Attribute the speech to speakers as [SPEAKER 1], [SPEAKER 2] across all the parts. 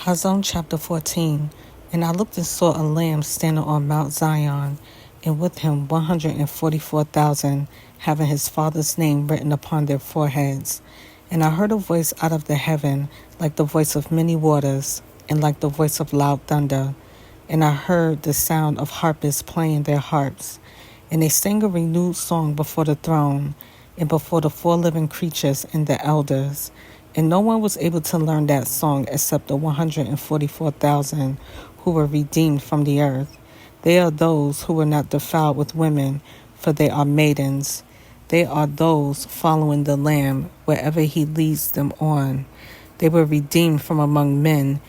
[SPEAKER 1] Hazon chapter 14. And I looked and saw a Lamb standing on Mount Zion, and with him 144,000, having his Father's name written upon their foreheads. And I heard a voice out of the heaven, like the voice of many waters, and like the voice of loud thunder. And I heard the sound of harpists playing their harps. And they sang a renewed song before the throne, and before the four living creatures and the elders. And no one was able to learn that song except the 144,000 who were redeemed from the earth. They are those who were not defiled with women, for they are maidens. They are those following the Lamb wherever he leads them on. They were redeemed from among men,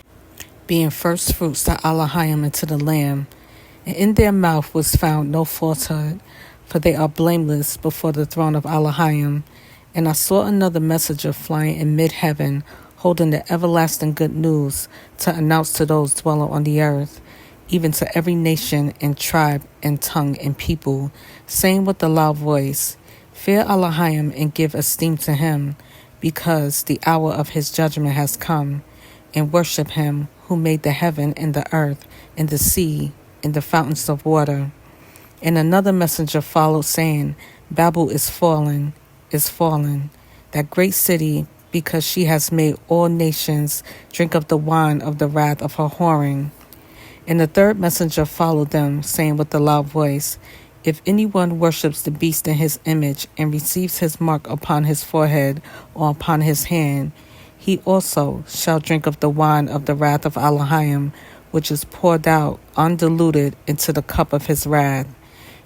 [SPEAKER 1] being first fruits to Elohim and to the Lamb. And in their mouth was found no falsehood, for they are blameless before the throne of Elohim. And I saw another messenger flying in mid-heaven, holding the everlasting good news to announce to those dwelling on the earth, even to every nation and tribe and tongue and people, saying with a loud voice, Fear Elohim and give esteem to him, because the hour of his judgment has come, and worship him who made the heaven and the earth and the sea and the fountains of water. And another messenger followed, saying, Babel is fallen, that great city, because she has made all nations drink of the wine of the wrath of her whoring. And the third messenger followed them, saying with a loud voice, If anyone worships the beast in his image, and receives his mark upon his forehead or upon his hand, he also shall drink of the wine of the wrath of Elohim, which is poured out undiluted into the cup of his wrath.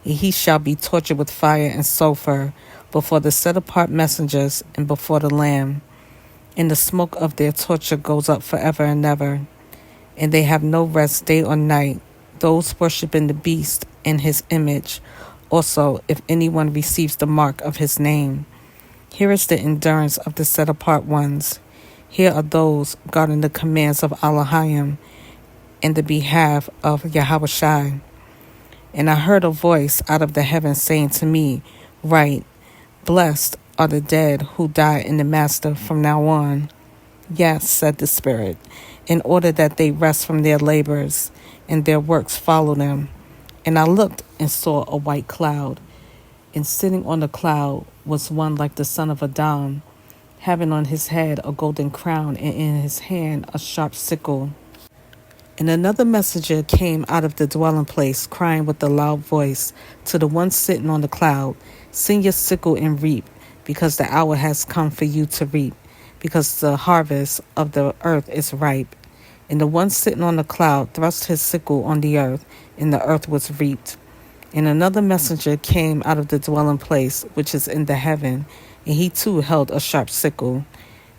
[SPEAKER 1] And he shall be tortured with fire and sulfur before the set-apart messengers and before the Lamb. And the smoke of their torture goes up forever and ever. And they have no rest day or night, those worshiping the beast in his image, also if anyone receives the mark of his name. Here is the endurance of the set-apart ones. Here are those guarding the commands of Elohim in the behalf of Yahushua. And I heard a voice out of the heavens saying to me, Write, Blessed are the dead who die in the Master from now on. Yes, said the Spirit, in order that they rest from their labors, and their works follow them. And I looked and saw a white cloud, and sitting on the cloud was one like the son of Adam, having on his head a golden crown, and in his hand a sharp sickle. And another messenger came out of the dwelling place, crying with a loud voice to the one sitting on the cloud, Sing your sickle and reap, because the hour has come for you to reap, because the harvest of the earth is ripe. And the one sitting on the cloud thrust his sickle on the earth, and the earth was reaped. And another messenger came out of the dwelling place, which is in the heaven, and he too held a sharp sickle.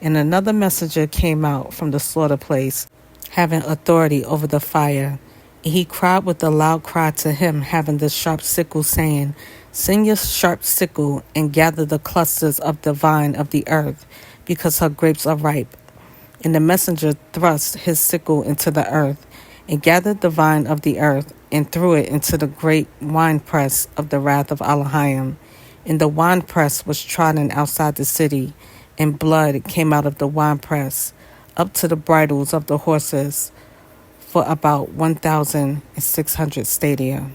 [SPEAKER 1] And another messenger came out from the slaughter place, having authority over the fire. And he cried with a loud cry to him having the sharp sickle, saying, Sing your sharp sickle, and gather the clusters of the vine of the earth, because her grapes are ripe. And the messenger thrust his sickle into the earth, and gathered the vine of the earth, and threw it into the great winepress of the wrath of Elohim. And the winepress was trodden outside the city, and blood came out of the winepress, up to the bridles of the horses, for about 1,600 stadia.